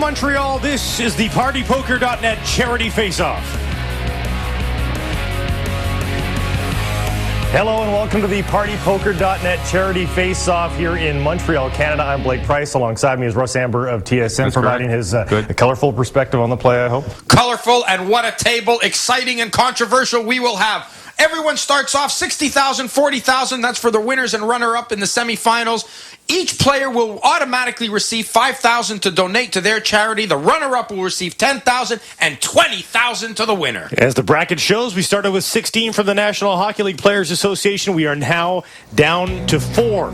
Montreal, this is the PartyPoker.net Charity Faceoff. Hello and welcome to the PartyPoker.net Charity Faceoff here in Montreal, Canada. I'm Blake Price. Alongside me is Russ Amber of TSN, That's providing his colorful perspective on the play, I hope. Colorful, and what a table, exciting and controversial we will have. Everyone starts off 60,000, 40,000. That's for the winners and runner-up in the semifinals. Each player will automatically receive 5,000 to donate to their charity. The runner-up will receive 10,000 and 20,000 to the winner. As the bracket shows, we started with 16 from the National Hockey League Players Association. We are now down to 4.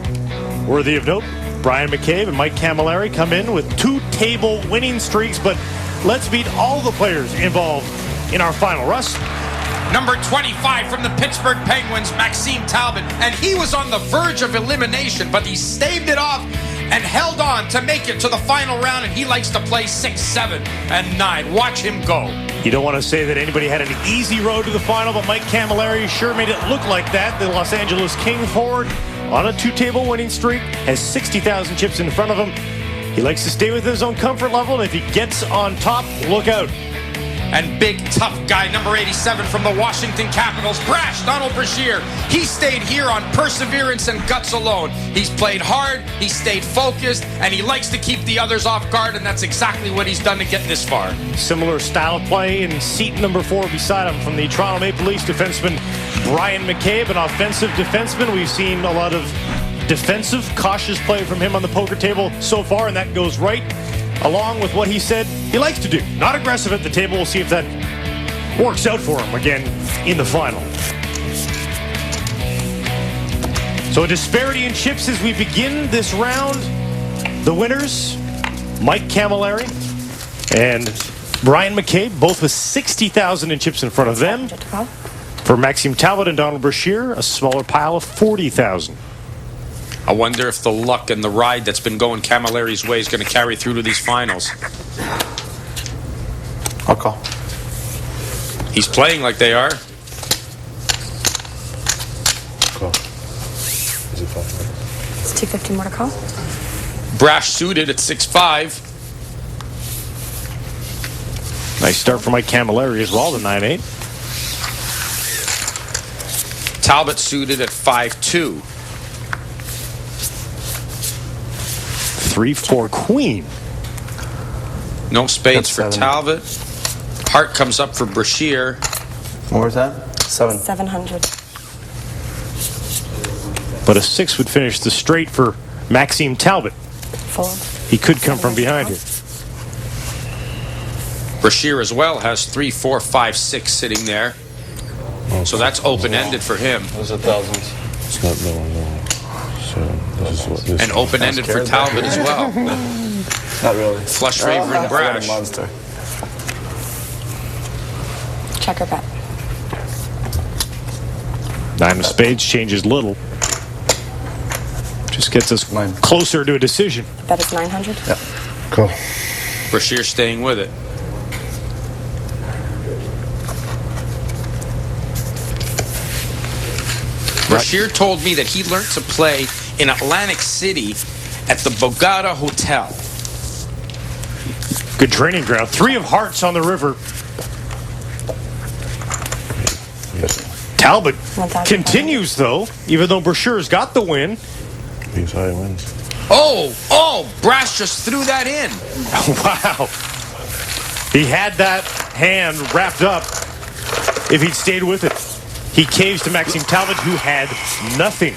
Worthy of note, Bryan McCabe and Mike Cammalleri come in with 2-table winning streaks, but let's meet all the players involved in our final. Russ? Number 25 from the Pittsburgh Penguins, Maxime Talbot. And he was on the verge of elimination, but he staved it off and held on to make it to the final round. And he likes to play 6, 7, and 9. Watch him go. You don't want to say that anybody had an easy road to the final, but Mike Cammalleri sure made it look like that. The Los Angeles King forward on a 2-table winning streak has 60,000 chips in front of him. He likes to stay within his own comfort level, and if he gets on top, look out. And big, tough guy, number 87 from the Washington Capitals, Brashear. He stayed here on perseverance and guts alone. He's played hard, he stayed focused, and he likes to keep the others off guard, and that's exactly what he's done to get this far. Similar style of play in seat number 4 beside him from the Toronto Maple Leafs defenseman Bryan McCabe, an offensive defenseman. We've seen a lot of defensive, cautious play from him on the poker table so far, and that goes right along with what he said he likes to do. Not aggressive at the table. We'll see if that works out for him again in the final. So a disparity in chips as we begin this round. The winners, Mike Cammalleri and Bryan McCabe, both with 60,000 in chips in front of them. For Maxime Talbot and Brashear, a smaller pile of 40,000. I wonder if the luck and the ride that's been going Camalleri's way is going to carry through to these finals. I'll call. He's playing like they are. Call. Is it 5? It's 250 more to call. Brash suited at 6-5. Nice start for Mike Cammalleri as well, the 9-8. Talbot suited at 5-2. 3-4 queen. No spades That's for 7. Talbot. Heart comes up for Brashear. What was that? 7. 700. But a 6 would finish the straight for Maxime Talbot. Fold. He could come from behind here. Brashear as well has 3, 4, 5, 6 sitting there. So that's open-ended for him. Those are thousands. It's not no. So this is what this And open-ended for Talbot as well. Not really. Flush favoring Brash. Monster. Check or bet. 9 of spades changes little. Just gets us closer to a decision. Bet is 900. Yeah. Cool. Brashear staying with it. Brashear told me that he learned to play in Atlantic City at the Bogota Hotel. Good training ground. 3 of hearts on the river. Talbot continues, though, even though Brashear's got the win. He's high wins. Oh, Brash just threw that in. Wow. He had that hand wrapped up if he'd stayed with it. He caves to Maxime Talbot, who had nothing.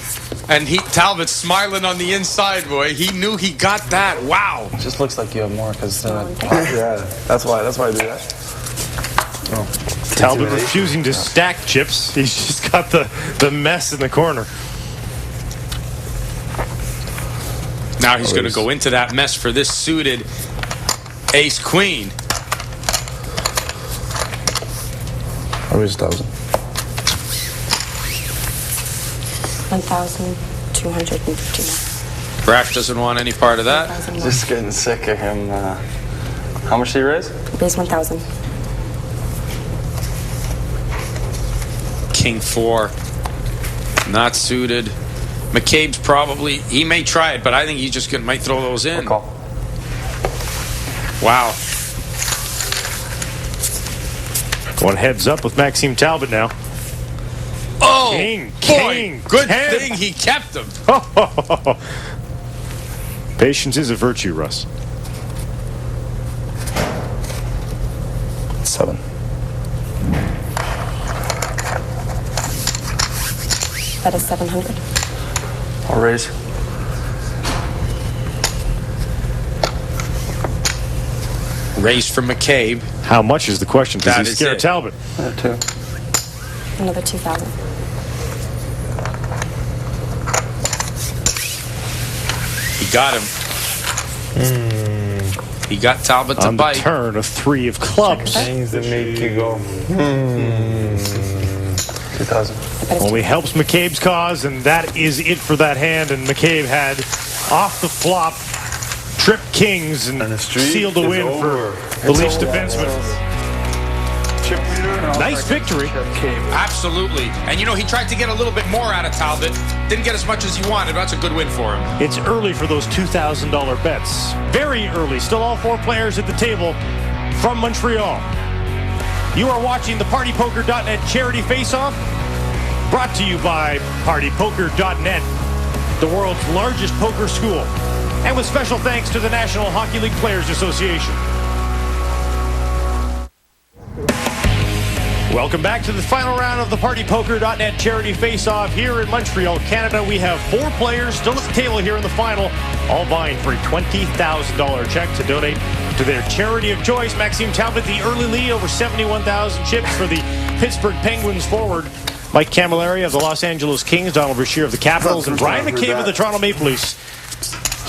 And Talbot's smiling on the inside, boy. He knew he got that. Wow. It just looks like you have more because yeah, that's why I do that. Oh. Talbot refusing to stack chips. He's just got the mess in the corner. Now he's going to go into that mess for this suited ace-queen. How is 1,000? 1,250. Brash doesn't want any part of that. Just getting sick of him. How much did he raise? Raise 1,000. King 4. Not suited. McCabe's probably, he may try it, but I think he just might throw those in. Call. Wow. Going heads up with Maxime Talbot now. Oh, King. Good 10. thing he kept him. Patience is a virtue, Russ. 7. That is 700. I'll raise. Raise from McCabe. How much is the question? Does That he is scare it. Talbot? 2. Another 2,000. He got him. He got Talbot to On the bite. turn, a 3 of clubs. Things that make you go, 2,000. Only helps McCabe's cause, and that is it for that hand. And McCabe had off the flop, trip kings, and the streak sealed the is win over. for the Leafs defenseman. Nice victory. Absolutely. And you know, he tried to get a little bit more out of Talbot. Didn't get as much as he wanted. That's a good win for him. It's early for those $2,000 bets. Very early. Still all 4 players at the table from Montreal. You are watching the PartyPoker.net Charity Faceoff, brought to you by PartyPoker.net, the world's largest poker school, and with special thanks to the National Hockey League Players Association. Welcome back to the final round of the PartyPoker.net Charity Faceoff here in Montreal, Canada. We have 4 players still at the table here in the final, all vying for a $20,000 check to donate to their charity of choice. Maxime Talbot, the early lead, over 71,000 chips for the Pittsburgh Penguins forward. Mike Cammalleri of the Los Angeles Kings, Donald Brashear of the Capitals, and Bryan McCabe of the Toronto Maple Leafs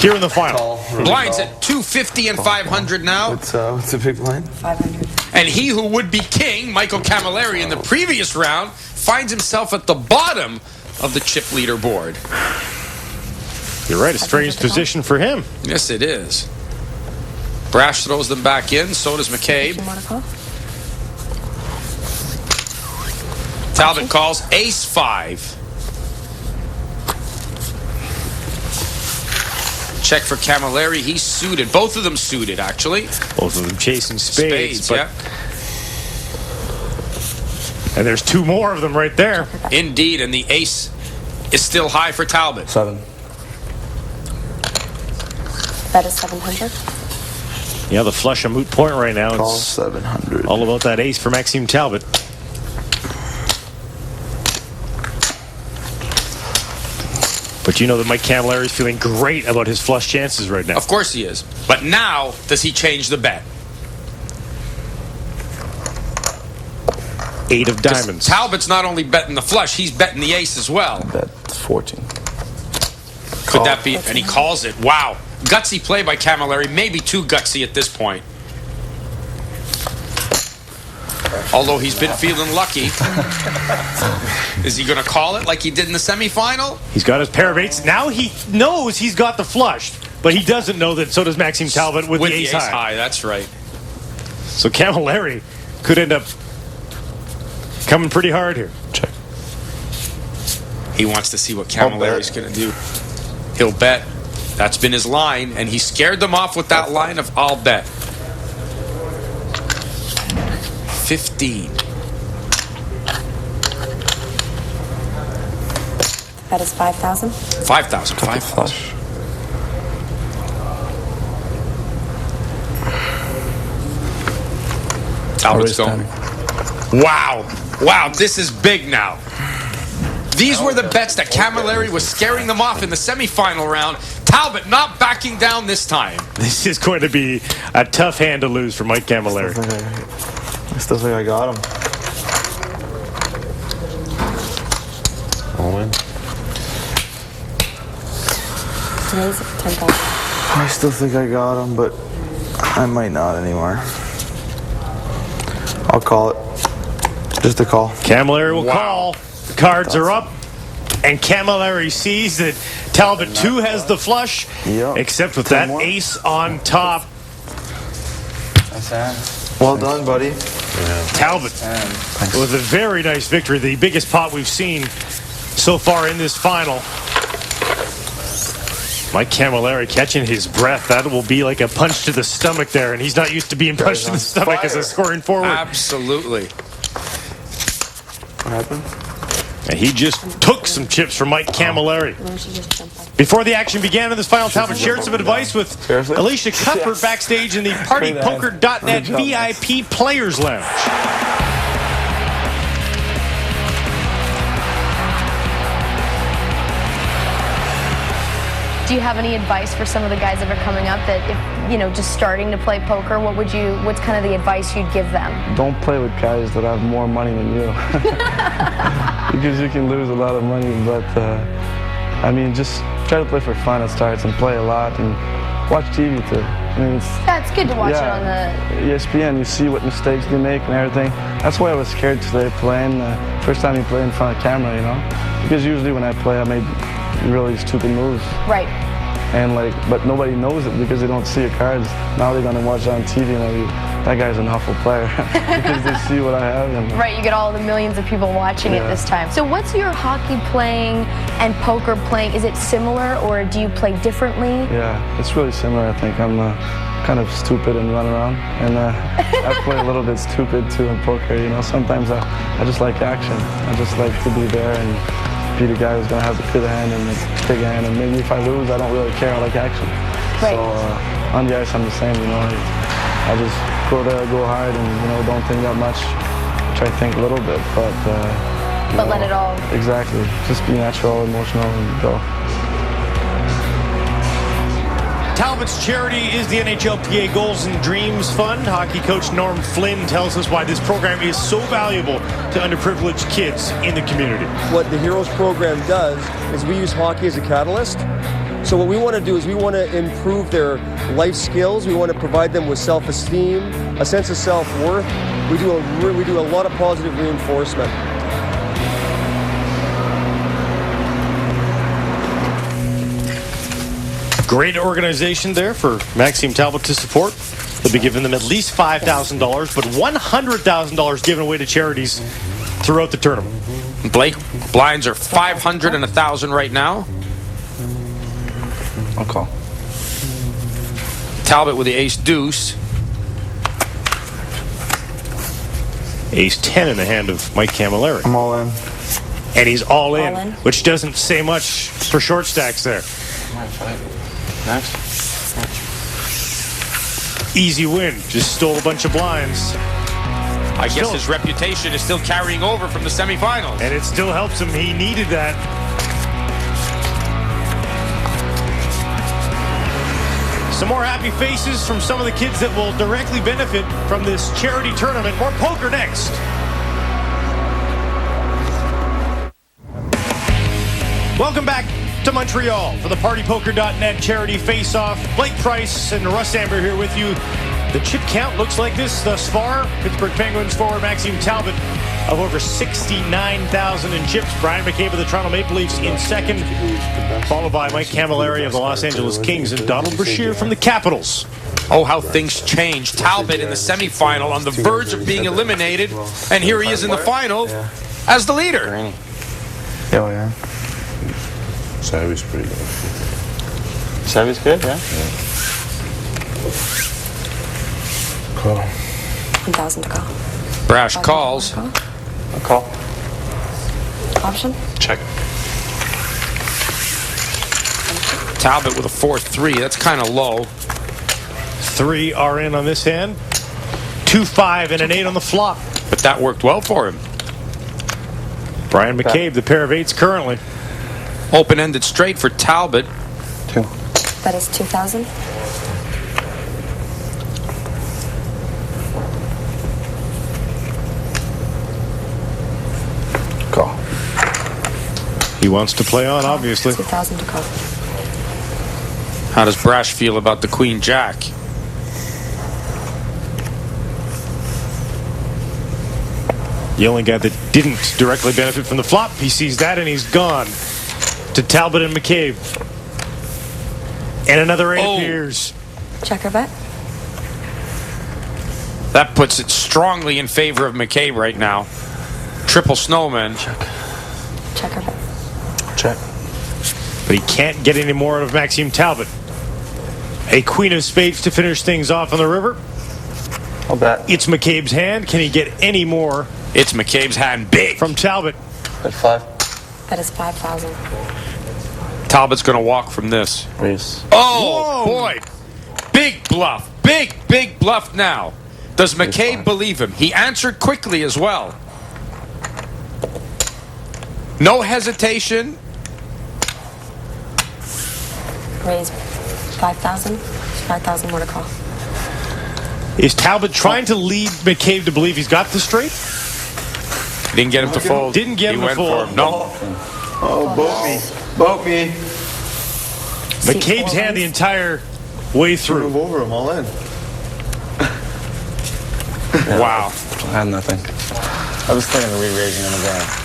here in the final. Blinds at 250 and 500 now. What's the big line? 500. And he who would be king, Michael Cammalleri, in the previous round, finds himself at the bottom of the chip leaderboard. You're right, a strange position for him. Yes, it is. Brash throws them back in. So does McCabe. You want to call? Talbot calls ace 5. Check for Cammalleri. He's suited. Both of them suited, actually. Both of them chasing spades. But, yeah. and there's 2 more of them right there. Indeed, and the ace is still high for Talbot. 7. That is 700. Yeah, the flush a moot point right now. Call It's 700. all about that ace for Maxime Talbot. But you know that Mike Cammalleri is feeling great about his flush chances right now. Of course he is. But now, does he change the bet? 8 of diamonds. Talbot's not only betting the flush, he's betting the ace as well. That's 14. Could that be? And he calls it. Wow. Gutsy play by Cammalleri. Maybe too gutsy at this point. Although he's been feeling lucky. Is he going to call it like he did in the semifinal? He's got his pair of 8s. Now he knows he's got the flush, but he doesn't know that so does Maxime Talbot with the ace high. That's right. So Cammalleri could end up coming pretty hard here. Check. He wants to see what Camalleri's going to do. He'll bet. That's been his line, and he scared them off with that line of I'll bet. 15. That is 5,000. 5,000. 5,000. Flush. Talbot's going. Wow. Wow, this is big now. These were the bets that Cammalleri was scaring them off in the semifinal round. Talbot not backing down this time. This is going to be a tough hand to lose for Mike Cammalleri. I still think I got him. All in. Raise it to 10,000. I still think I got him, but I might not anymore. I'll call it. Just a call. Cammalleri will call. The cards are up. And Cammalleri sees that Talbot, too, has the flush. Yep. Except with that ace on top. Well done, buddy. Talbot with a very nice victory. The biggest pot we've seen so far in this final. Mike Cammalleri catching his breath. That will be like a punch to the stomach there, and he's not used to being punched to the stomach as a scoring forward. Absolutely. What happened? And he just took some chips from Mike Cammalleri. Before the action began in this final, Talbot shared some advice with Alicia Cuthbert backstage in the PartyPoker.net VIP Players Lounge. Do you have any advice for some of the guys that are coming up that, if just starting to play poker, what's kind of the advice you'd give them? Don't play with guys that have more money than you. Because you can lose a lot of money, but just try to play for fun at starts and play a lot and watch TV too. It's good to watch it on the ESPN. You see what mistakes they make and everything. That's why I was scared today playing. First time you play in front of camera, because usually when I play, I made really stupid moves. Right. And but nobody knows it because they don't see your cards. Now they're gonna watch it on TV and that guy's an awful player because they see what I have. Right, you get all the millions of people watching it this time. So what's your hockey playing and poker playing? Is it similar or do you play differently? Yeah, it's really similar. I think I'm kind of stupid and run around, and I play a little bit stupid too in poker. Sometimes I just like action. I just like to be there and be the guy who's going to have the good hand and the big hand, and maybe if I lose, I don't really care. I like action. Right. So on the ice, I'm the same. I just go there, go hard, and don't think that much. Try to think a little bit, but let it all. Exactly. Just be natural, emotional, and go. Talbot's charity is the NHLPA Goals and Dreams Fund. Hockey coach Norm Flynn tells us why this program is so valuable to underprivileged kids in the community. What the Heroes program does is we use hockey as a catalyst. So what we want to do is we want to improve their life skills. We want to provide them with self-esteem, a sense of self-worth. We do a lot of positive reinforcement. Great organization there for Maxime Talbot to support. They'll be giving them at least $5,000, but $100,000 given away to charities throughout the tournament. Blake, blinds are 500 and 1,000 right now. I'll call. Talbot with the ace-deuce. Ace-10 in the hand of Mike Cammalleri. I'm all in. And he's all in, which doesn't say much for short stacks there. Next. Easy win. Just stole a bunch of blinds. I guess his reputation is still carrying over from the semifinals. And it still helps him. He needed that. Some more happy faces from some of the kids that will directly benefit from this charity tournament. More poker next. Welcome back to Montreal for the PartyPoker.net Charity Faceoff. Blake Price and Russ Amber here with you. The chip count looks like this thus far. Pittsburgh Penguins forward Maxime Talbot of over 69,000 in chips. Bryan McCabe of the Toronto Maple Leafs in second, followed by Mike Cammalleri of the Los Angeles Kings and Donald Brashear from the Capitals. Oh, how things change. Talbot in the semifinal on the verge of being eliminated, and here he is in the final as the leader. Oh, yeah. Savy's pretty good. Savy's good, yeah? Call. 1,000 to call. Brash calls. A call. Option? Check. Talbot with a 4-3. That's kind of low. 3 are in on this hand. 2, 5, and an 8 on the flop. But that worked well for him. Bryan McCabe, the pair of 8s currently. Open-ended straight for Talbot. 2. That is 2,000. Call. He wants to play on, obviously. 2,000 to call. How does Brash feel about the Queen-Jack? The only guy that didn't directly benefit from the flop, he sees that and he's gone. To Talbot and McCabe. And another 8 appears. Check or bet? That puts it strongly in favor of McCabe right now. Triple snowman. Check or bet? Check. But but he can't get any more out of Maxime Talbot. A queen of spades to finish things off on the river. I'll bet. It's McCabe's hand. Can he get any more? It's McCabe's hand big. From Talbot. At 5. That is 5,000. Talbot's going to walk from this. Raise. Oh, boy. Big bluff. Big bluff now. Does McCabe believe him? He answered quickly as well. No hesitation. Raise 5,000. 5,000 more to call. Is Talbot trying to lead McCabe to believe he's got the straight? Didn't get him to fold. Didn't get him to fold. No. Oh, boat me. McCabe's hand the entire way through. Move over him all in. Wow. I had nothing. I was thinking of re-raising him again.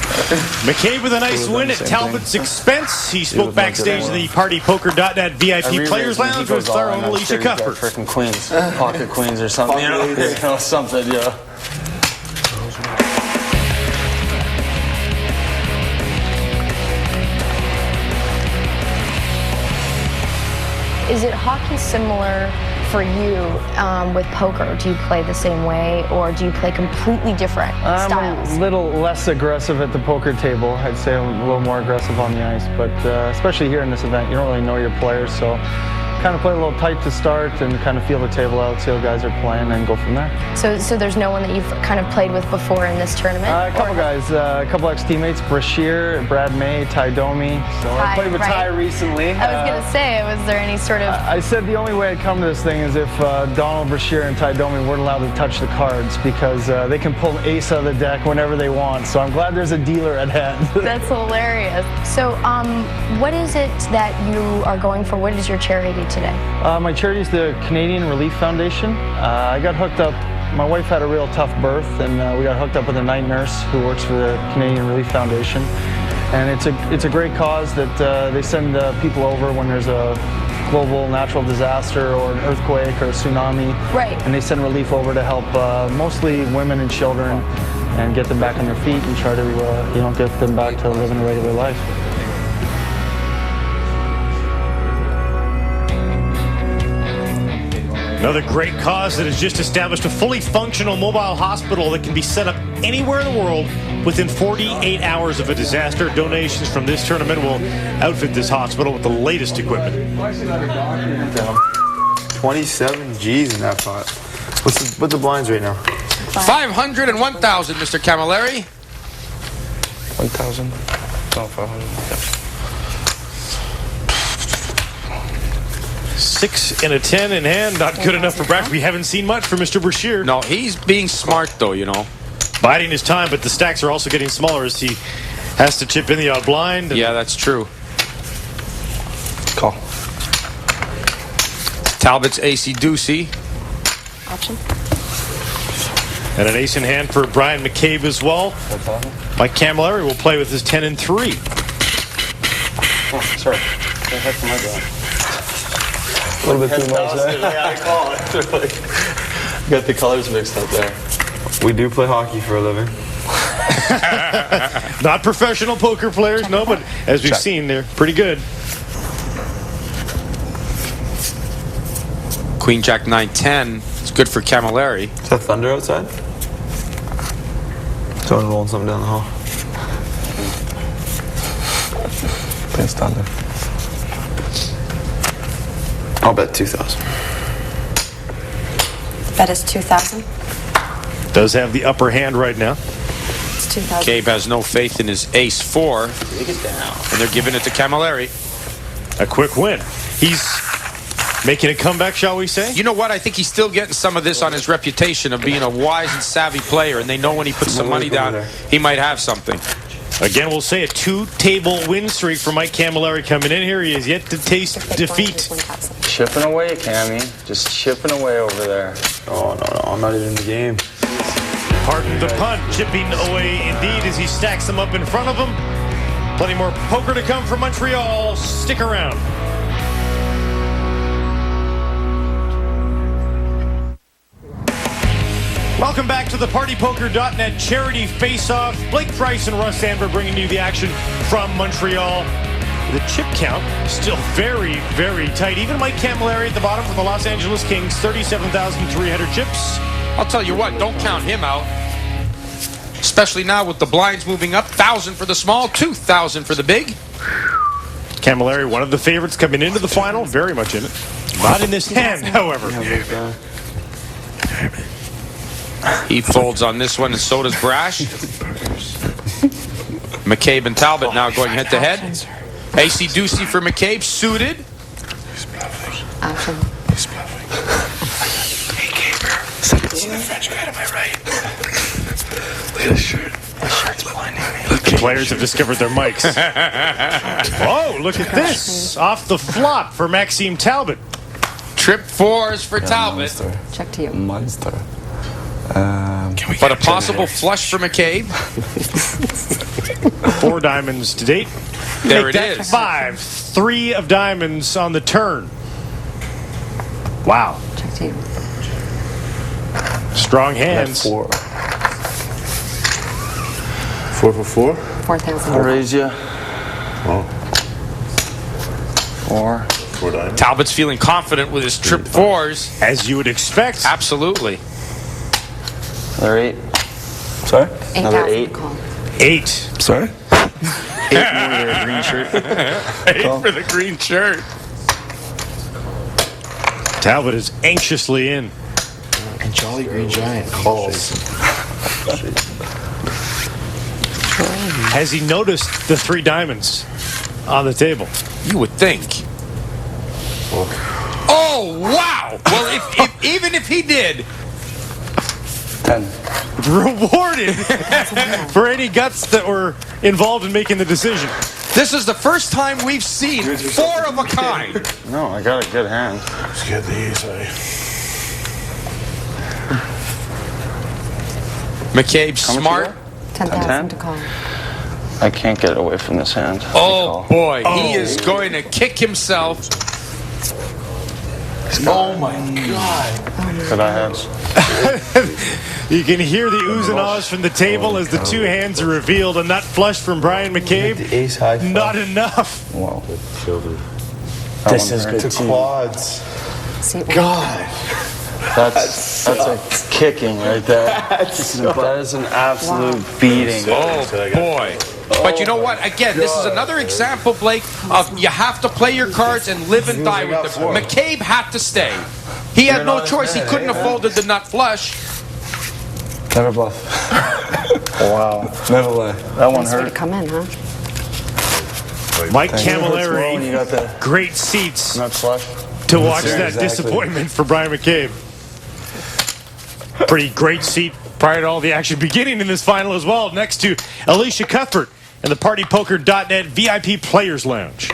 McCabe with a nice win at Talbot's expense. He spoke backstage to the PartyPoker.net VIP Players Lounge with our own Alicia Cuthbert. Freaking queens. Pocket queens or something. Something, yeah. Is it hockey similar for you with poker? Do you play the same way, or do you play completely different styles? I'm a little less aggressive at the poker table. I'd say I'm a little more aggressive on the ice, but especially here in this event, you don't really know your players, so kind of play a little tight to start and kind of feel the table out, see how guys are playing, and go from there. So there's no one that you've kind of played with before in this tournament? A couple guys, a couple ex-teammates, Brashear, Brad May, Tie Domi. So I played with Tie recently. I was going to say, was there any sort of... I said the only way I'd come to this thing is if Donald Brashear and Tie Domi weren't allowed to touch the cards, because they can pull an ace out of the deck whenever they want. So I'm glad there's a dealer at hand. That's hilarious. So what is it that you are going for? What is your charity today? My charity is the Canadian Relief Foundation. I got hooked up. My wife had a real tough birth, and we got hooked up with a night nurse who works for the Canadian Relief Foundation. And it's a great cause that they send people over when there's a global natural disaster or an earthquake or a tsunami. Right. And they send relief over to help mostly women and children and get them back on their feet and try to get them back to living a regular life. Another great cause that has just established a fully functional mobile hospital that can be set up anywhere in the world within 48 hours of a disaster. Donations from this tournament will outfit this hospital with the latest equipment. 27 G's in that pot. What's the blinds right now? 500 and 1,000, Mr. Cammalleri. 1,000. Oh, 500. 6 and a 10 in hand, not good enough for Brashear. We haven't seen much from Mr. Brashear. No, he's being smart, though, you know. Biding his time, but the stacks are also getting smaller as he has to chip in the odd blind. Yeah, that's true. Call. Talbot's ace-deucey. Option. And an ace in hand for Bryan McCabe as well. Mike Cammalleri will play with his 10 and 3. Oh, sorry. What the heck am I doing? A little bit too much there. Yeah, I call it. Got the colors mixed up there. We do play hockey for a living. Not professional poker players, no, but as we've seen, they're pretty good. Queen Jack 9-10. It's good for Cammalleri. Is that thunder outside? Someone rolling something down the hall. It's thunder. I'll bet 2,000. Bet is 2,000. Does have the upper hand right now. It's 2,000. McCabe has no faith in his ace-4. Take it down. And they're giving it to Cammalleri. A quick win. He's making a comeback, shall we say? You know what? I think he's still getting some of this on his reputation of being a wise and savvy player, and they know when he puts some money down, he might have something. Again, we'll say a 2-table win streak for Mike Cammalleri coming in here. He has yet to taste defeat. Chipping away, Cammy. Just chipping away over there. Oh, no, I'm not even in the game. Pardon the pun. Chipping away indeed as he stacks them up in front of him. Plenty more poker to come from Montreal. Stick around. Welcome back to the PartyPoker.net Charity Faceoff. Blake Price and Russ Amber bringing you the action from Montreal. The chip count still very, very tight. Even Mike Cammalleri at the bottom from the Los Angeles Kings, 37,300 chips. I'll tell you what, don't count him out. Especially now with the blinds moving up. 1,000 for the small, 2,000 for the big. Cammalleri, one of the favorites coming into the final, very much in it. Not in this hand, however. He folds on this one, and so does Brash. McCabe and Talbot now going head-to-head. AC Ducey for McCabe, suited. He's bluffing. Action. He's bluffing. Hey, Gaber. See the French guy to my right? Look at his shirt. The shirt's blinding me. The players have discovered their mics. Oh, look at this. Off the flop for Maxime Talbot. Trip 4s for Talbot. Monster. Check to you. Monster. But a possible flush for McCabe. 4 diamonds to date. There Make it that is. 5. 3 of diamonds on the turn. Wow. Check to you. Strong hands. 4. 4 for 4? 4,000. I'll raise you. Oh, 4. 4 diamonds. Talbot's feeling confident with his trip 4s. As you would expect. Absolutely. Another 8. Sorry? Another 8,000 8. to call. 8. Sorry? 8 more there, green shirt. 8 for the green shirt. Talbot is anxiously in. And Jolly Green Giant calls. Has he noticed the 3 diamonds on the table? You would think. Oh, wow. Well, if even if he did. 10. Rewarded for any guts that were involved in making the decision. This is the first time we've seen 4 of a kind. No, I got a good hand. Let's get these. McCabe smart. 10,000 to call. I can't get away from this hand. Oh, boy. He is going to kick himself. Oh my God. Good eye hands. You can hear the oohs and ahs from the table as the 2 hands are revealed. A nut flush from Bryan McCabe. Ace high. Not enough. Wow. This is good. To quads. See, God. That's a kicking right there. That is an absolute beating. Oh, boy. But you know what? Again, this is another example, Blake, of you have to play your cards and live and die with them. McCabe had to stay. He had no choice. He couldn't have folded the nut flush. Never bluff. Wow. Never lie. That one nice way to hurt. come in, huh? Mike When you got the Cammalleri, great seats nut flush. to watch that disappointment for Bryan McCabe. Pretty great seat prior to all the action beginning in this final as well. Next to Alicia Cuthbert and the PartyPoker.net VIP Players Lounge.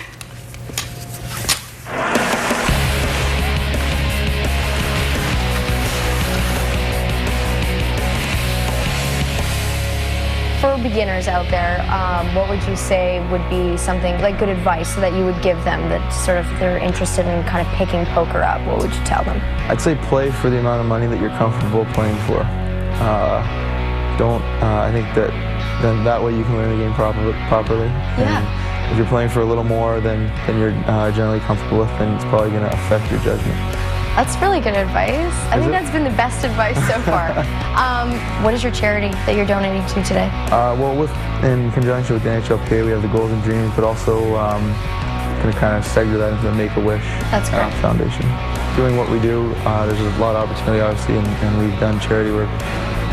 For beginners out there, what would you say would be something like good advice that you would give them that sort of they're interested in kind of picking poker up? What would you tell them? I'd say play for the amount of money that you're comfortable playing for. I think then that way you can learn the game properly. Yeah. And if you're playing for a little more than you're generally comfortable with, then it's probably going to affect your judgment. That's really good advice. I think that's been the best advice so far. What is your charity that you're donating to today? In conjunction with the NHLPA, we have the Goals and Dreams, but also going to kind of segue that into the Make-A-Wish Foundation. Doing what we do, there's a lot of opportunity, obviously, and we've done charity work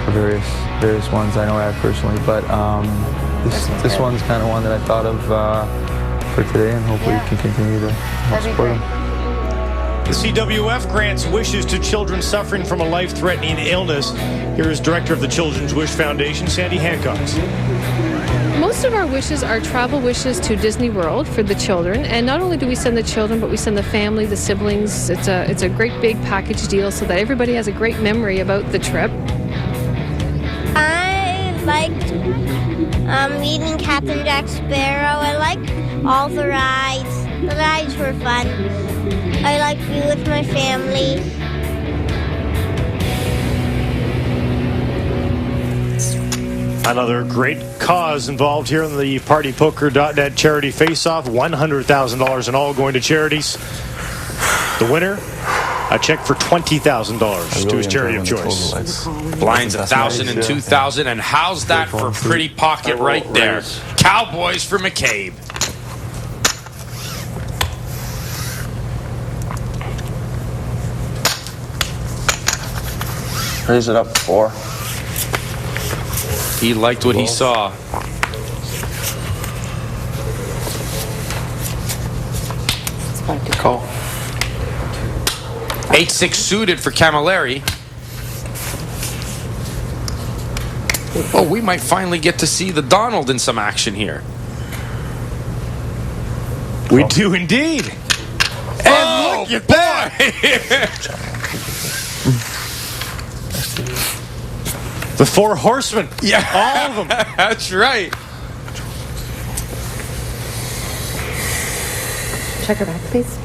for various ones. I know I have personally, but this one's kind of one that I thought of for today, and hopefully we can continue to support them. The CWF grants wishes to children suffering from a life-threatening illness. Here is Director of the Children's Wish Foundation, Sandy Hancock. Most of our wishes are travel wishes to Disney World for the children, and not only do we send the children, but we send the family, the siblings. It's a great big package deal so that everybody has a great memory about the trip. I liked eating Captain Jack Sparrow. I liked all the rides. The rides were fun. I like to be with my family. Another great cause involved here in the PartyPoker.net charity face-off. $100,000 in all going to charities. The winner, a check for $20,000 to his charity of choice. Blinds 1,000 and 2,000, and how's that for pretty pocket right there? Cowboys for McCabe. Raise it up 4. He liked what he saw. Call. 8-6 suited for Cammalleri. Oh, we might finally get to see the Donald in some action here. We do indeed. And look at that! The 4 horsemen. Yeah. All of them. That's right. Check her back, please.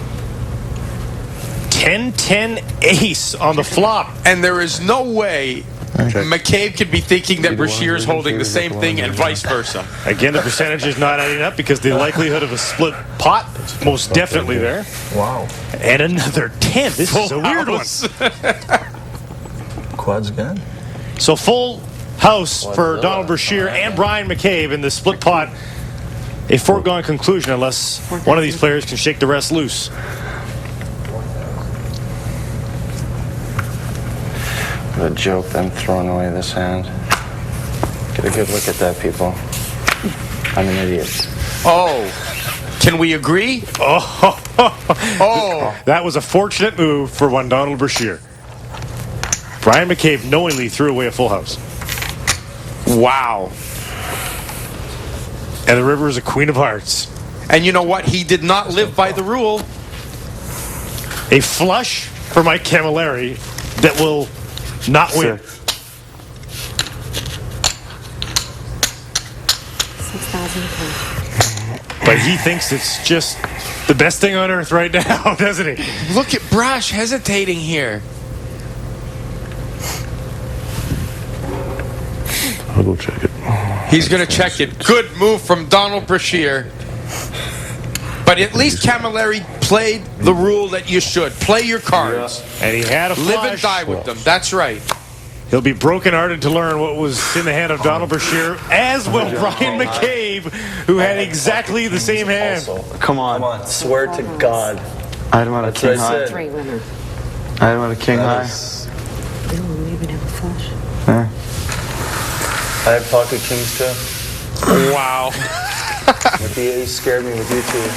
10-10 ace on the flop. And there is no way McCabe could be thinking that Brashear is holding the same thing and vice versa. Again, the percentage is not adding up because the likelihood of a split pot is most definitely there. Wow. And another 10. This is a weird one. Quads again. So full house for Donald Brashear and Bryan McCabe in the split pot. A foregone conclusion unless one of these players can shake the rest loose. What a joke, them throwing away this hand. Get a good look at that, people. I'm an idiot. Oh, can we agree? Oh, that was a fortunate move for one Donald Brashear. Bryan McCabe knowingly threw away a full house. Wow. And the river is a queen of hearts. And you know what? He did not live by the rule. A flush for Mike Cammalleri that will not win. 6,000. But he thinks it's just the best thing on earth right now, doesn't he? Look at Brash hesitating here. I'll go check it. He's going to check it. Good move from Donald Brashear. But at least Cammalleri played the rule that you should. Play your cards. And he had a flush. Live and die with them. That's right. He'll be brokenhearted to learn what was in the hand of Donald Brashear, as will Bryan McCabe, who had exactly the same hand. Come on. Swear to God. I had him on a king high. 3 winner. I had him on a king high. We don't even have a flush. Yeah. I had pocket kings too. Wow. With the ace scared me with you too.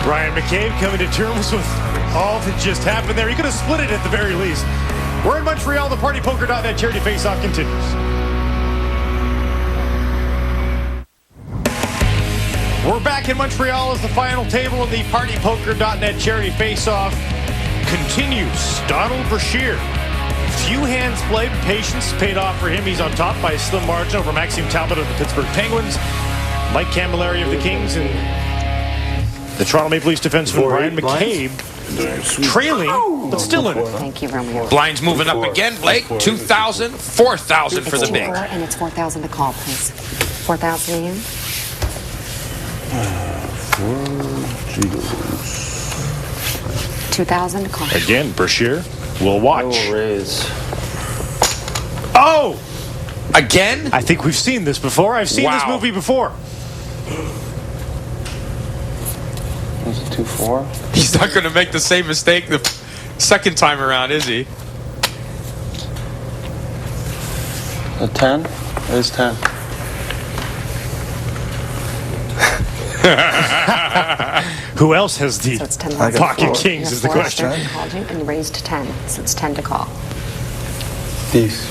Bryan McCabe coming to terms with all that just happened there. He could have split it at the very least. We're in Montreal. The PartyPoker.net charity face-off continues. We're back in Montreal as the final table of the PartyPoker.net charity face-off continues. Donald Brashear. Few hands played, patience paid off for him. He's on top by a slim margin over Maxime Talbot of the Pittsburgh Penguins, Mike Cammalleri of the Kings, and the Toronto Maple Leafs defenseman Bryan McCabe trailing, but still in it. Thank you, Romeo. Blinds moving up again, Blake. 2,000, 4,000 for the big. And it's 4,000 to call, please. 4,000 again. 2,000 to call. Again, Brashear will watch. I will raise. Oh! Again? I think we've seen this before. I've seen this movie before. Is it 2-4? He's not going to make the same mistake the second time around, is he? A 10? It is 10. Who else has the So it's 10 pocket kings is the question. Called you and you raised to 10, so it's 10 to call. These.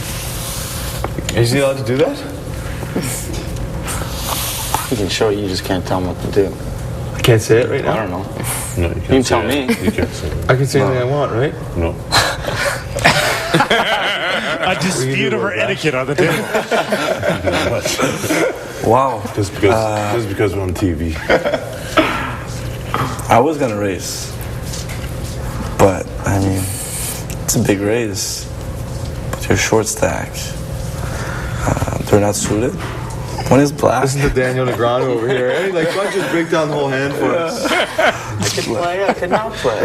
Is he allowed to do that? He can show you just can't tell him what to do. I can't say it right now? I don't know. No, you You can tell me. You can't say it. I can say anything I want, right? No. A dispute over etiquette on the table. Wow. Just because we're on TV. I was going to raise. But, I mean, it's a big raise. But you're short stack. They're not suited. When is black? Listen to Daniel Negreanu over here. Hey, like, why don't you just break down the whole hand for us? I could play. I could not play.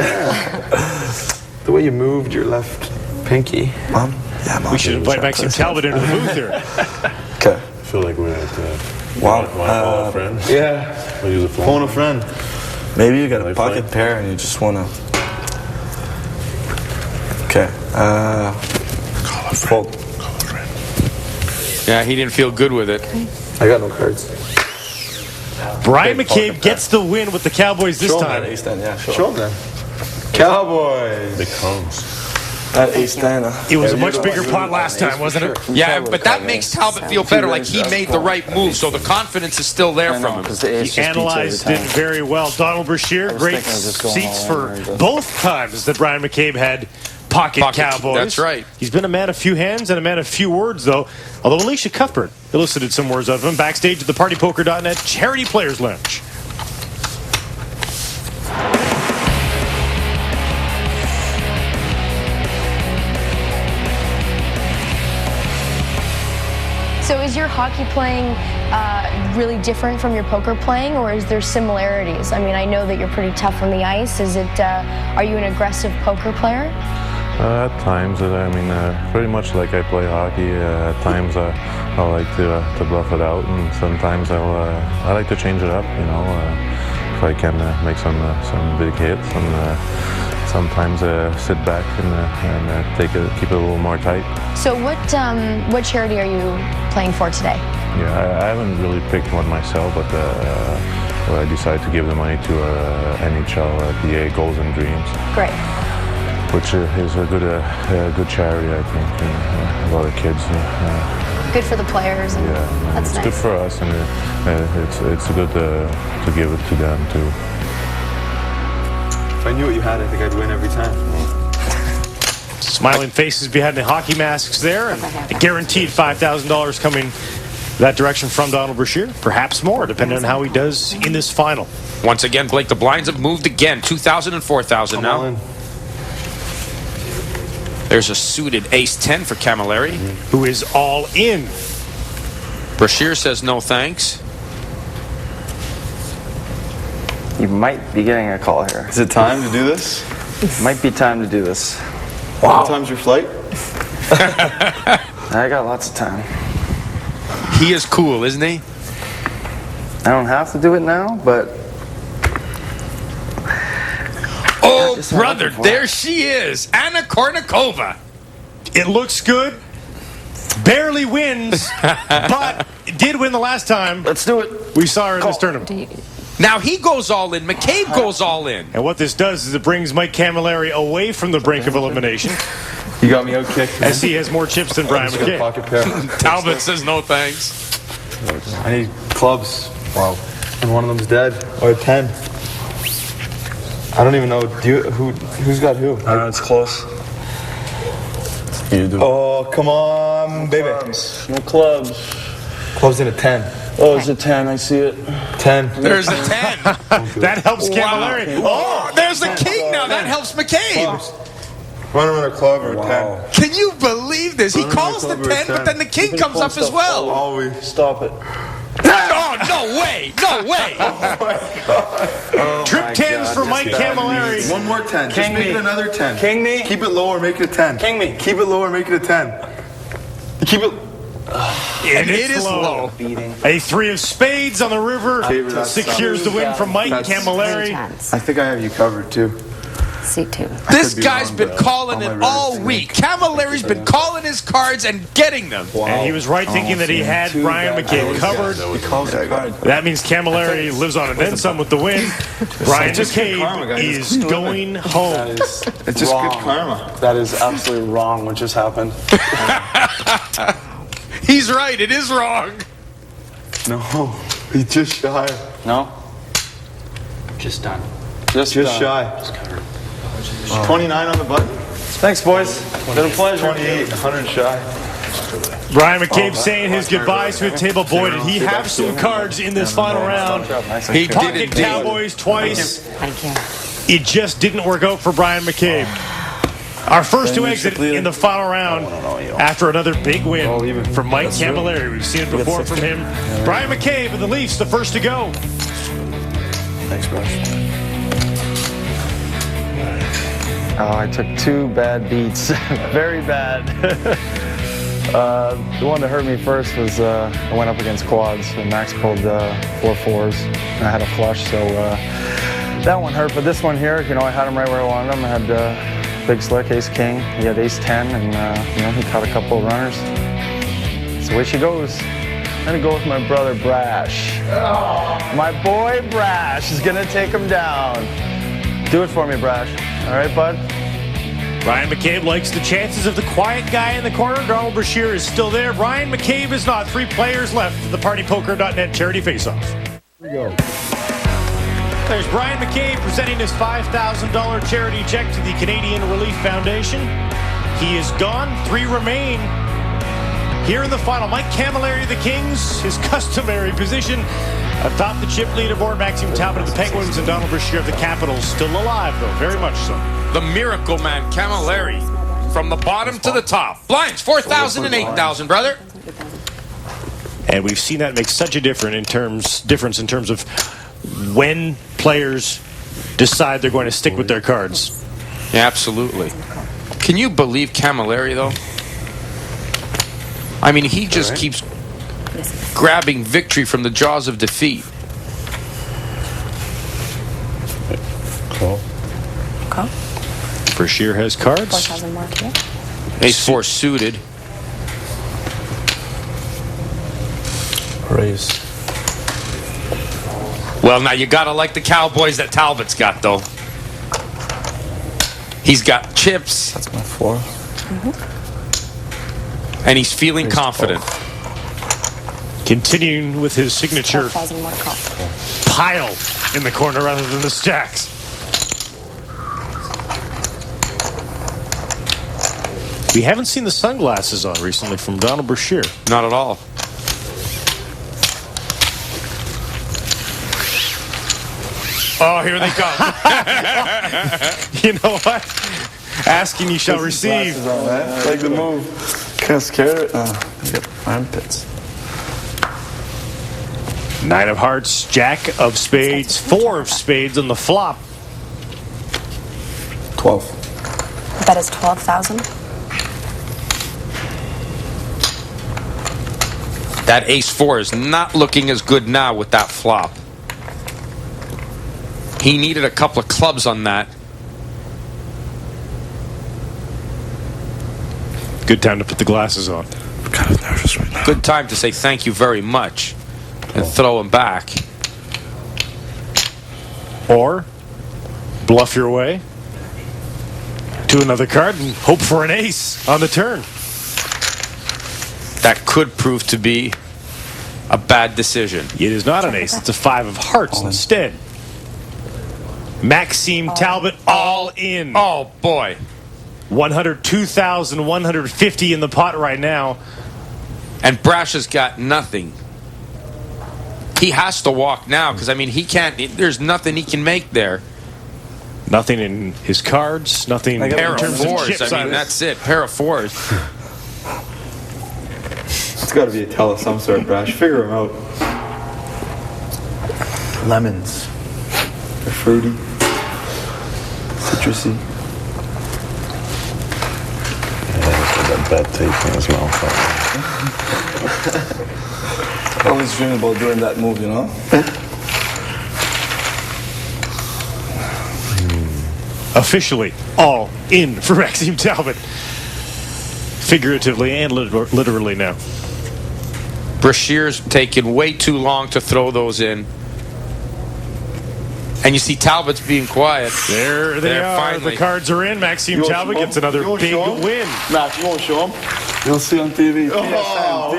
The way you moved your left pinky. Mom? Yeah, Mom. We should invite Maxime Talbot into the booth here. Okay. I feel like we're at Wow. phone a friend. Yeah. We'll use a phone. Phone a friend. Maybe you got a pocket pair and you just want to... Okay. Call a friend. Call a friend. Yeah, he didn't feel good with it. I got no cards. Bryan McCabe gets the win with the Cowboys this time. Ace 10, yeah, Show them then. Cowboys. Big cones. That ace 10. It was a much bigger pot last time, wasn't it? Yeah, but that makes Talbot feel better, like he made the right move, so the confidence is still there from him. He analyzed it very well. Donald Brashear, great seats for both times that Bryan McCabe had pocket Cowboys. That's right. He's been a man of few hands and a man of few words, though. Although Alicia Cuthbert elicited some words out of him backstage at the PartyPoker.net Charity Players Lounge. So is your hockey playing really different from your poker playing, or is there similarities? I mean, I know that you're pretty tough on the ice. Is it? Are you an aggressive poker player? At times, I mean, pretty much like I play hockey. At times, I like to bluff it out, and sometimes I like to change it up. You know, if I can make some big hits, and sometimes sit back and keep it a little more tight. So what charity are you playing for today? Yeah, I haven't really picked one myself, but I decided to give the money to NHL PA Goals and Dreams. Great. Which is a good charity, I think, and a lot of kids. Good for the players. And yeah, that's it's nice. good for us, and it's good to give it to them too. If I knew what you had, I think I'd win every time. Smiling faces behind the hockey masks there, and a guaranteed $5,000 coming that direction from Donald Brashear. Perhaps more, depending on how he does in this final. Once again, Blake, the blinds have moved again. 2,000 and 4,000 now. There's a suited ace-10 for Cammalleri. Who is all in. Brashear says no thanks. You might be getting a call here. Is it time to do this? Might be time to do this. Wow. What time's your flight? I got lots of time. He is cool, isn't he? I don't have to do it now, but... Oh, brother, there she is. Anna Kournikova. It looks good. Barely wins, but did win the last time. Let's do it. We saw her in this tournament. Now he goes all in. McCabe goes all in. And what this does is it brings Mike Cammalleri away from the brink of elimination. You got me out-kicked. As he has more chips than Bryan McCabe. Pocket pair. Talbot says no thanks. I need clubs. Wow. And one of them's dead. Or a 10. I don't even know. Who's got who? It's close. You do. Oh, come on, baby. No clubs. Clubs in a 10. Oh, it's a 10. I see it. 10. There's a 10. That helps Cammalleri. Oh, there's a king now. That helps McCabe. Run around a club or a 10. Can you believe this? He calls the 10, but then the king comes up as well. Always. Stop it. Oh, no way. No way. Trip 10s for Mike Cammalleri. One more 10. Just make it another 10. King me. Keep it lower, make it a 10. King me. Keep it lower, make it a 10. Keep it... And it is low. A 3 of spades on the river secures the win from Mike Cammalleri. I think I have you covered, too. C2. This guy's been calling it all week. Camalleri's been calling his cards and getting them. And he was right thinking that he had Bryan McCabe covered. That means Cammalleri lives on and then some with the win. Bryan McCabe is going home. It's just good karma. That is absolutely wrong what just happened. He's right. It is wrong. No, he's just shy. No? Just done. Just shy. 29 on the button. Thanks, boys. Been a pleasure. 28, 100 shy. Bryan McCabe saying his goodbyes to the table. Boy, did he have some cards in this final round. He did Pocket indeed. Cowboys twice. Thank you. It just didn't work out for Bryan McCabe. Our first to exit in the final round after another big win from Mike Cammalleri. We've seen it before from him. Bryan McCabe and the Leafs, the first to go. Thanks, Brush. Oh, I took 2 bad beats. Very bad. The one that hurt me first was I went up against quads, and Max pulled 4 fours, and I had a flush, so that one hurt. But this one here, I had him right where I wanted him. I had big slick, ace king. He had ace 10, and he caught a couple of runners. So away she goes. I'm gonna go with my brother Brash. My boy Brash is gonna take him down. Do it for me, Brash. All right, bud? Bryan McCabe likes the chances of the quiet guy in the corner. Donald Brashear is still there. Bryan McCabe is not. 3 players left at the PartyPoker.net charity faceoff. Here we go. There's Bryan McCabe presenting his $5,000 charity check to the Canadian Relief Foundation. He is gone. 3 remain. Here in the final, Mike Cammalleri of the Kings, his customary position atop the chip leaderboard. Maxime Talbot of the Penguins and Donald Brashear of the Capitals. Still alive, though, very much so. The miracle man, Cammalleri, from the bottom to the top. Blinds, 4,000 and 8,000, brother. And we've seen that make such a difference in terms of when players decide they're going to stick with their cards. Yeah, absolutely. Can you believe Cammalleri, though? I mean, he just keeps grabbing victory from the jaws of defeat. Call. Brashear has cards. 4,000 mark here. Ace 4 suited. Raise. Well, now you gotta like the Cowboys that Talbot's got, though. He's got chips. That's my 4. And he's feeling confident. Continuing with his signature 12,000 mark call. pile in the corner rather than the stacks. We haven't seen the sunglasses on recently from Donald Brashear. Not at all. Oh, here they come. You know what? Asking you shall receive. On, man. Like the move. Kind of scared. Get armpits. 9 of hearts, Jack of spades, 4 of spades on the flop. 12. That is 12,000. That ace 4 is not looking as good now with that flop. He needed a couple of clubs on that. Good time to put the glasses on. I'm kind of nervous right now. Good time to say thank you very much and throw him back. Or bluff your way to another card and hope for an ace on the turn. That could prove to be a bad decision. It is not an ace. It's a 5 of hearts instead. Maxime Talbot all in. Oh, boy. 102,150 in the pot right now. And Brash has got nothing. He has to walk now because, I mean, he can't. There's nothing he can make there. Nothing in his cards. Nothing in Pair of terms of fours. chips. I mean, that's it. Pair of fours. It's got to be a tell of some sort, Brash. Figure him out. Lemons. They're fruity. Citrusy. That bad taste in his mouth. I always dream about doing that move, you know? Officially all in for Maxime Talbot. Figuratively and literally now. Brashear's taken way too long to throw those in. And you see Talbot's being quiet. There they are. Finally. The cards are in. Maxime Talbot gets another big win. Max, you won't show him? You'll see on TV. Oh.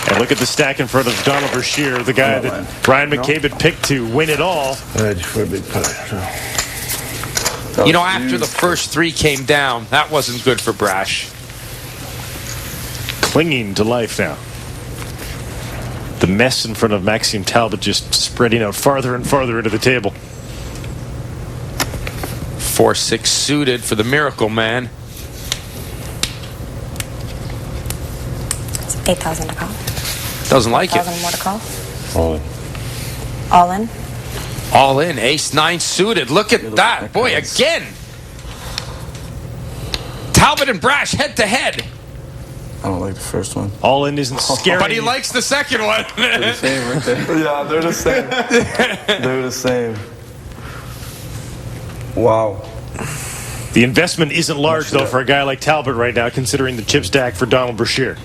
And look at the stack in front of Donald Brashear, the guy that Bryan McCabe had picked to win it all. Ready for a big play. You know, after the first 3 came down, that wasn't good for Brash. Clinging to life now. The mess in front of Maxime Talbot just spreading out farther and farther into the table. 4-6 suited for the Miracle Man. It's 8,000 to call. Doesn't like it. 1,000 more to call. All in. All in. All in. Ace-9 suited. Look at that. Boy, again. Talbot and Brash head to head. I don't like the first one. All in isn't scary. But he likes the second one. They're the same right there. Yeah, they're the same. They're the same. Wow. The investment isn't large, though, for a guy like Talbot right now, considering the chip stack for Donald Brashear.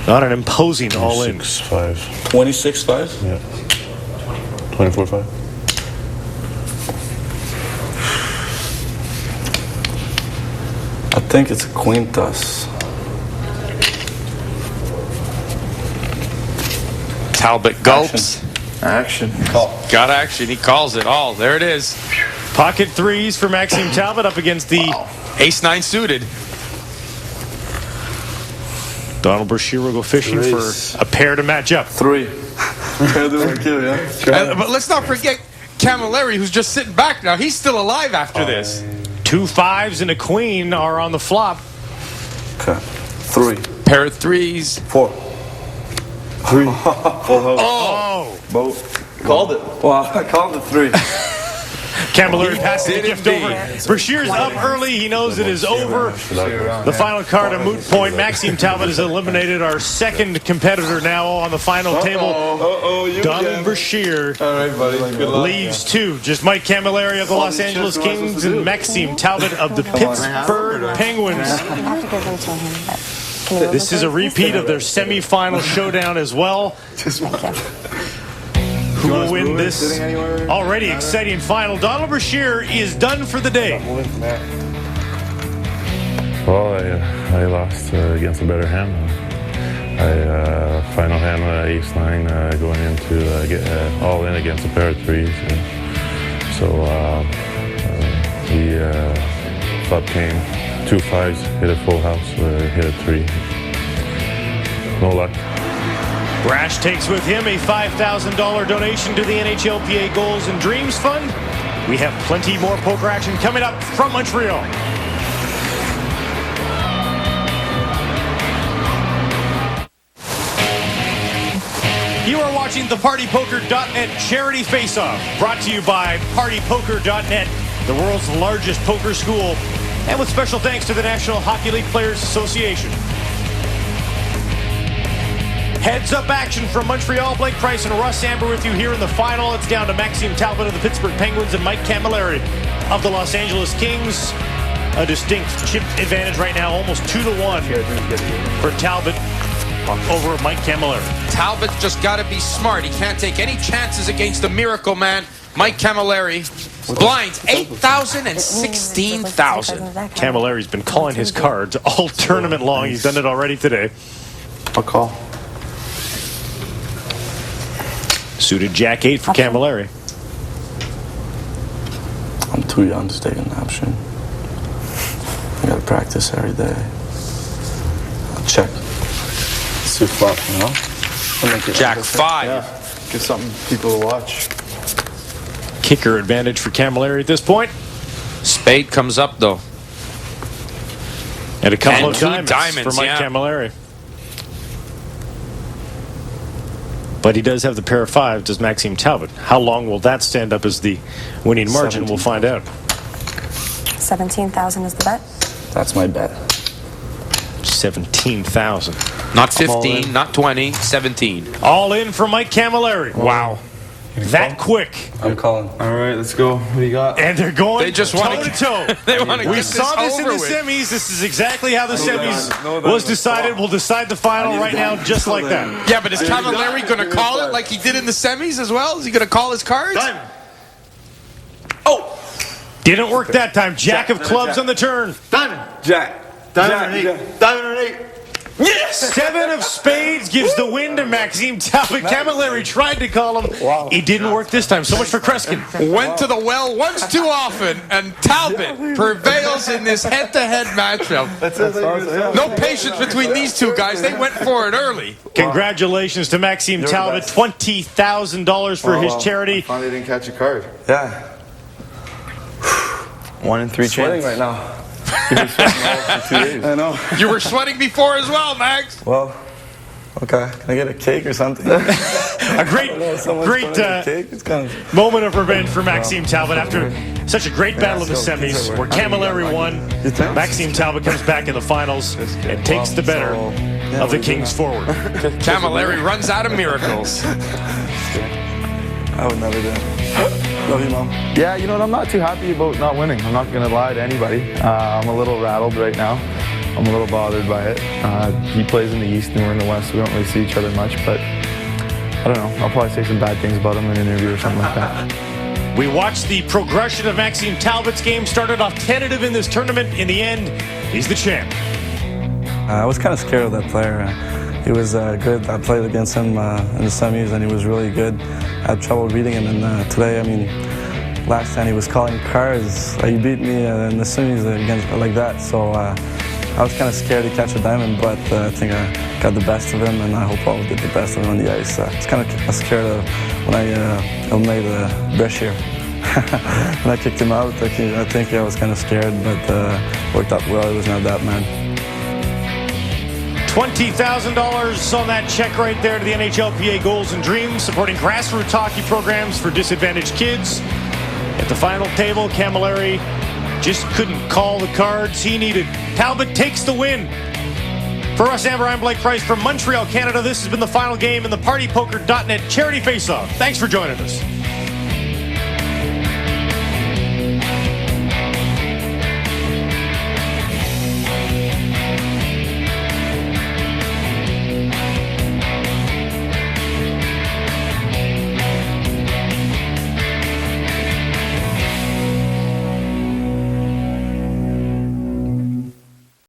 Not an imposing all-in. 26-5. 26-5? Yeah. 24-5. I think it's a quintas. Talbot gulps. Action. Got action. He calls it all. There it is. Pocket threes for Maxime Talbot up against the Ace-9 suited. Donald Brashear will go fishing for a pair to match up. 3. But let's not forget Cammalleri, who's just sitting back now. He's still alive after this. 2 5s and a queen are on the flop. Okay. 3. Pair of threes. 4. 3. Full house. Oh! Both. Called it. Wow, I called it 3. Cammalleri passes the gift over. Brashear's up early. He knows it is over. The final card, a moot point. Maxime Talbot has eliminated our second competitor now on the final table. Donald Brashear leaves 2. Just Mike Cammalleri of the Los Angeles Kings and Maxime Talbot of the Pittsburgh Penguins. This is a repeat of their semifinal showdown as well. Who will win this already exciting final? Donald Brashear is done for the day. Well, I lost against a better hand. Final hand Ace-9 going into all in against a pair of threes. So the flop came 2 5s, hit a full house, hit a 3. No luck. Brash takes with him a $5,000 donation to the NHLPA Goals and Dreams Fund. We have plenty more poker action coming up from Montreal. You are watching the PartyPoker.net Charity Faceoff, brought to you by PartyPoker.net, the world's largest poker school, and with special thanks to the National Hockey League Players Association. Heads-up action from Montreal. Blake Price and Russ Amber with you here in the final. It's down to Maxime Talbot of the Pittsburgh Penguins and Mike Cammalleri of the Los Angeles Kings. A distinct chip advantage right now, almost 2-1 for Talbot over Mike Cammalleri. Talbot's just got to be smart. He can't take any chances against the Miracle Man, Mike Cammalleri. Blinds 8,000 and 16,000. Camalleri's been calling his cards all tournament long. He's done it already today. I'll call. Suited Jack-8 for Cammalleri. I'm too young to take an option. I gotta practice every day. I'll check. It's too flop, you know? Jack-5. Yeah. Give something people to watch. Kicker advantage for Cammalleri at this point. Spade comes up, though. And a couple of 2 diamonds for Mike Cammalleri. But he does have the pair of 5s, does Maxime Talbot. How long will that stand up as the winning margin? We'll find out. 17,000 is the bet. That's my bet. 17,000. Not 15, not 20, 17. All in for Mike Cammalleri. Wow. That quick. I'm calling. All right, let's go. What do you got? And they're going They just want toe-to-toe. They want to We get saw this in the over with. semis. This is exactly how the semis was decided. We'll decide the final right now just like that. Yeah, but is Cammalleri going to call it like he did in the semis as well? Is he going to call his cards? Oh! Didn't work that time. Jack of clubs on the turn. Diamond. Jack. Diamond and 8. Diamond and 8. Yes! 7 of spades gives the win to Maxime Talbot. Cammalleri tried to call him. Wow. It didn't work this time. So much for Kreskin. Went to the well once too often, and Talbot prevails in this head-to-head matchup. No patience between these two guys. They went for it early. Congratulations to Maxime Talbot. $20,000 for his charity. Finally didn't catch a card. Yeah. 1 in 3 Sweating chance. right now. You've been sweating all for 2 days. I know. You were sweating before as well, Max. Well, okay. Can I get a cake or something? A great cake. It's kind of... moment of revenge for Maxime Talbot after such a great battle in the semis where Cammalleri won. Maxime Talbot comes back in the finals and takes the better of the Kings forward. Cammalleri runs out of miracles. I would never do it. Love you, Mom. Yeah, you know what? I'm not too happy about not winning. I'm not going to lie to anybody. I'm a little rattled right now. I'm a little bothered by it. He plays in the East and we're in the West, so we don't really see each other much. But I don't know. I'll probably say some bad things about him in an interview or something like that. We watched the progression of Maxime Talbot's game. Started off tentative in this tournament. In the end, he's the champ. I was kind of scared of that player. He was good. I played against him in the semis, and he was really good. I had trouble reading him, and today, I mean, last time he was calling cards. He beat me in the semis against like that, so I was kind of scared to catch a diamond, but I think I got the best of him, and I hope I'll get the best of him on the ice. I was kind of scared of when I eliminated Brashear. When I kicked him out, I think I was kind of scared, but worked out well. It was not that mad. $20,000 on that check right there to the NHLPA Goals and Dreams, supporting grassroots hockey programs for disadvantaged kids. At the final table, Cammalleri just couldn't call the cards he needed. Talbot takes the win. For Russ Amber, I'm Blake Price from Montreal, Canada. This has been the final game in the PartyPoker.net Charity Faceoff. Thanks for joining us.